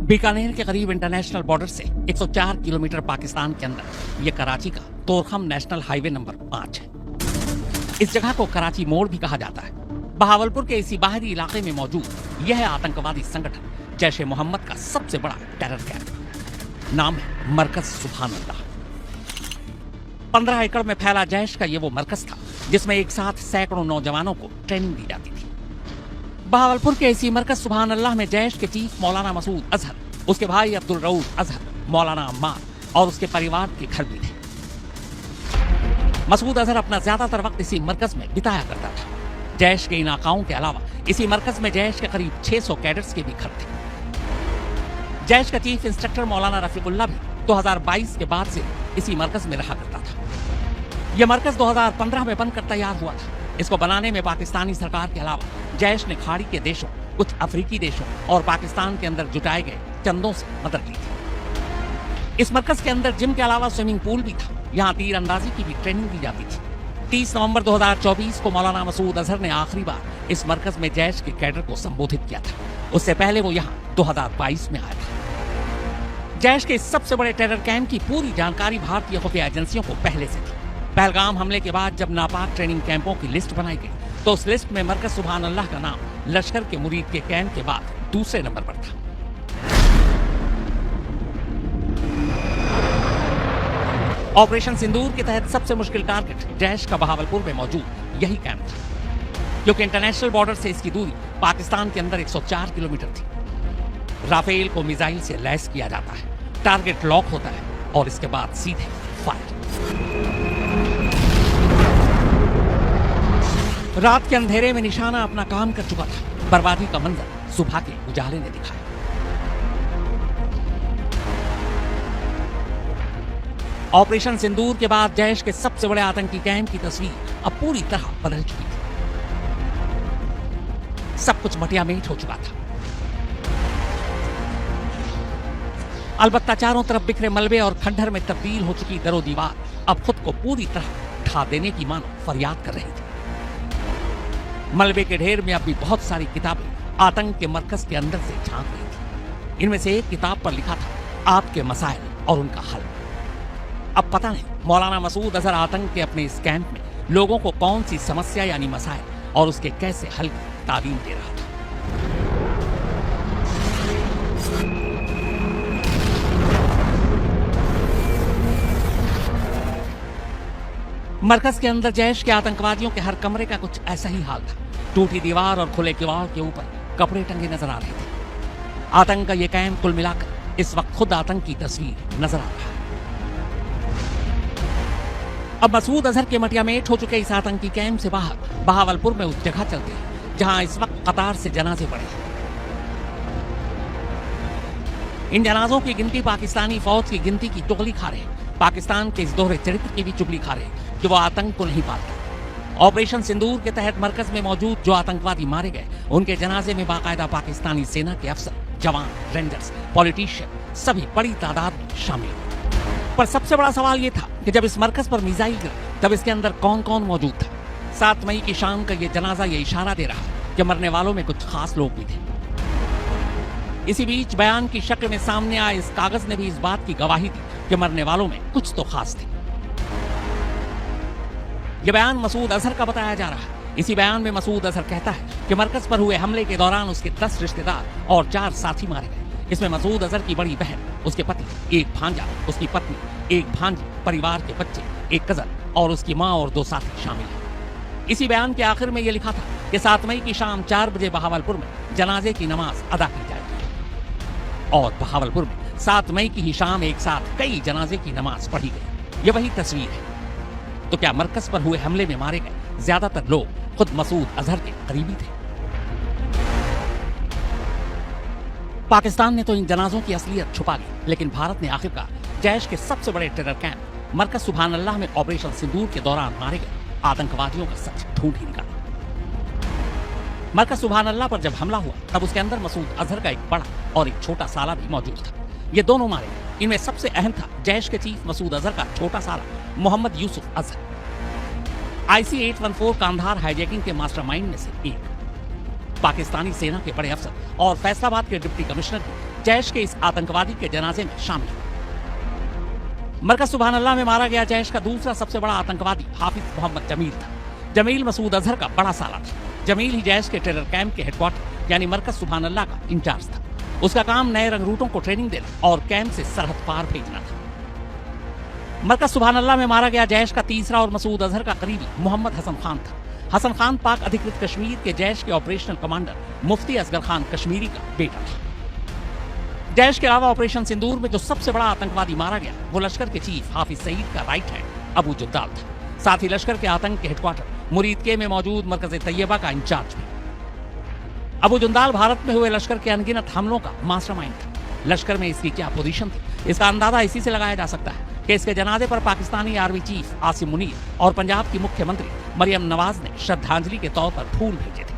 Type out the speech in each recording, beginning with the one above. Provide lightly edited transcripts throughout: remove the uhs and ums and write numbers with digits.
बीकानेर के करीब international border से 104 किलोमीटर पाकिस्तान के अंदर यह कराची का तोरखम नेशनल हाईवे नंबर 5 है। इस जगह को कराची मोड़ भी कहा जाता है। बहावलपुर के इसी बाहरी इलाके में मौजूद यह आतंकवादी संगठन जैश ए मोहम्मद का सबसे बड़ा टेरर कैंप। नाम है मरकज सुभान अल्लाह। 15 एकड़ में फैला जैश का यह वो मरकज था जिसमें एक साथ सैकड़ों नौजवानों को ट्रेनिंग दी जाती थी। बहावलपुर के इसी मरकज सुभान अल्लाह में जैश के चीफ मौलाना मसूद अजहर, उसके भाई अब्दुल रऊफ अजहर, मौलाना अम्मार और उसके परिवार के घर भी थे। मसूद अजहर अपना ज्यादातर वक्त इसी मरकज में बिताया करता था। जैश के इलाकाओं के अलावा इसी मरकज में जैश के करीब 600 कैडेट्स के भी घर थे। जैश का चीफ इंस्ट्रक्टर मौलाना रफीकुल्लाह भी 2022 के बाद से इसी मरकज में रहा करता था। यह मरकज 2015 में बनकर तैयार हुआ था। इसको बनाने में पाकिस्तानी सरकार के अलावा जैश ने खाड़ी के देशों, कुछ अफ्रीकी देशों और पाकिस्तान के अंदर जुटाए गए चंदों से मदद ली थी। इस मरकज के अंदर जिम के अलावा स्विमिंग पूल भी था। यहाँ तीरंदाजी की भी ट्रेनिंग दी जाती थी। 30 नवंबर 2024 को मौलाना मसूद अजहर ने आखिरी बार इस मरकज में जैश के कैडर को संबोधित किया था। उससे पहले वो यहाँ 2022 में आया था। जैश के इस सबसे बड़े टेरर कैंप की पूरी जानकारी भारतीय खुफिया एजेंसियों को पहले से थी। पहलगाम हमले के बाद जब नापाक ट्रेनिंग कैंपों की लिस्ट बनाई गई तो उस लिस्ट में मरकज सुभान अल्लाह का नाम लश्कर के मुरीद के कैंप के बाद दूसरे नंबर पर था। ऑपरेशन सिंदूर के तहत सबसे मुश्किल टारगेट जैश का बहावलपुर में मौजूद यही कैंप था, क्योंकि इंटरनेशनल बॉर्डर से इसकी दूरी पाकिस्तान के अंदर 104 किलोमीटर थी। राफेल को मिसाइल से लैस किया जाता है, टारगेट लॉक होता है और इसके बाद सीधे फायर। रात के अंधेरे में निशाना अपना काम कर चुका था। बर्बादी का मंजर सुबह के उजाले ने दिखाया। ऑपरेशन सिंदूर के बाद जैश के सबसे बड़े आतंकी कैंप की तस्वीर अब पूरी तरह बदल चुकी थी। सब कुछ मटियामेट हो चुका था। अलबत्ता चारों तरफ बिखरे मलबे और खंडहर में तब्दील हो चुकी दरो दीवार अब खुद को पूरी तरह ढा देने की मानो फरियाद कर रही थी। मलबे के ढेर में अब भी बहुत सारी किताबें आतंक के मरकज के अंदर से झांक रही थी। इनमें से एक किताब पर लिखा था आपके मसाइल और उनका हल। अब पता नहीं मौलाना मसूद अजहर आतंक के अपने इस कैंप में लोगों को कौन सी समस्या यानी मसाइल और उसके कैसे हल की तालीम दे रहा था। मरकज के अंदर जैश के आतंकवादियों के हर कमरे का कुछ ऐसा ही हाल था। टूटी दीवार और खुले किवाड़ के ऊपर कपड़े टंगे नजर आ रहे थे। आतंक का यह कैंप कुल मिलाकर इस वक्त खुद आतंक की तस्वीर नजर आ रहा है। अब मसूद अजहर के मटियामेट हो चुके इस आतंकी कैंप से बाहर बहावलपुर में उस जगह चलते हैं जहां इस वक्त कतार से जनाजे पड़े हैं। इन जनाजों की गिनती पाकिस्तानी फौज की गिनती की चुगली खा रहे हैं। पाकिस्तान के इस दोहरे चरित्र की भी चुगली खा रहे हैं कि वो आतंक को नहीं पालता। ऑपरेशन सिंदूर के तहत मरकज में मौजूद जो आतंकवादी मारे गए उनके जनाजे में बाकायदा पाकिस्तानी सेना के अफसर, जवान, रेंजर्स, पॉलिटिशियन सभी बड़ी तादाद में शामिल हुए। पर सबसे बड़ा सवाल यह था कि जब इस मरकज पर मिसाइल गिरा तब इसके अंदर कौन कौन मौजूद था। 7 मई की शाम का यह जनाजा यह इशारा दे रहा कि मरने वालों में कुछ खास लोग भी थे। इसी बीच बयान की शक्ल में सामने आए इस कागज ने भी इस बात की गवाही दी कि मरने वालों में कुछ तो खास थे। यह बयान मसूद अजहर का बताया जा रहा है। इसी बयान में मसूद अजहर कहता है कि मरकज पर हुए हमले के दौरान उसके 10 रिश्तेदार और 4 साथी मारे गए। इसमें मसूद अजहर की बड़ी बहन, उसके पति, एक भांजा, उसकी पत्नी, एक भांजी, परिवार के बच्चे, एक कजन और उसकी मां और 2 साथी शामिल हैं। इसी बयान के आखिर में यह लिखा था कि 7 मई की शाम 4 बजे बहावलपुर में जनाजे की नमाज अदा की जाएगी। और बहावलपुर में 7 मई की ही शाम एक साथ कई जनाजे की नमाज पढ़ी गई। यह वही तस्वीर है। तो क्या मरकज पर हुए हमले में मारे गए ज्यादातर लोग खुद मसूद अजहर के करीबी थे? पाकिस्तान ने तो इन जनाजों की असलियत छुपा ली, लेकिन भारत ने आखिरकार जैश के सबसे बड़े टेरर कैंप मरकज सुभान अल्लाह में ऑपरेशन सिंदूर के दौरान मारे गए आतंकवादियों का सच ढूंढ ही निकाला। मरकज सुभान अल्लाह पर जब हमला हुआ तब उसके अंदर मसूद अजहर का एक बड़ा और एक छोटा साला भी मौजूद था। ये दोनों मारे गए। इनमें सबसे अहम था जैश के चीफ मसूद अजहर का छोटा साला मोहम्मद यूसुफ अजहर, IC-814 कांधार हाईजैकिंग के मास्टरमाइंड में से एक। पाकिस्तानी सेना के बड़े अफसर और फैसलाबाद के डिप्टी कमिश्नर भी जैश के इस आतंकवादी के जनाजे में शामिल हुए। मरकज सुभान अल्लाह में मारा गया जैश का दूसरा सबसे बड़ा आतंकवादी हाफिज मोहम्मद जमील था। जमील मसूद अजहर का बड़ा साला था। जमील ही जैश के टेरर कैंप के हेडक्वार्टर यानी मरकज सुभान अल्लाह का इंचार्ज था। उसका काम नए रंगरूटों को ट्रेनिंग देना और कैंप से सरहद पार भेजना था। मरकज सुभान अल्लाह में मारा गया जैश का तीसरा और मसूद अजहर का करीबी मोहम्मद हसन खान था। हसन खान पाक अधिकृत कश्मीर के जैश के ऑपरेशनल कमांडर मुफ्ती असगर खान कश्मीरी का बेटा था। जैश के अलावा ऑपरेशन सिंदूर में जो सबसे बड़ा आतंकवादी मारा गया वो लश्कर के चीफ हाफिज सईद का राइट हैंड अबू जुद्दाल था। साथ ही लश्कर के आतंक के हेडक्वार्टर मुरीद के में मौजूद मरकज तैयबा का इंचार्ज भी। अबू जुंदाल भारत में हुए लश्कर के अनगिनत हमलों का मास्टरमाइंड था। लश्कर में इसकी क्या पोजीशन थी इसका अंदाजा इसी से लगाया जा सकता है कि इसके जनाजे पर पाकिस्तानी आर्मी चीफ आसिम मुनीर और पंजाब की मुख्यमंत्री मरियम नवाज ने श्रद्धांजलि के तौर पर फूल भेजे थे।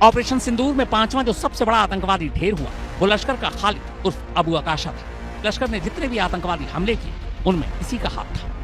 ऑपरेशन सिंदूर में पांचवां जो सबसे बड़ा आतंकवादी ढेर हुआ वो लश्कर का खालिद उर्फ अबू आकाशा था। लश्कर ने जितने भी आतंकवादी हमले किए उनमें इसी का हाथ था।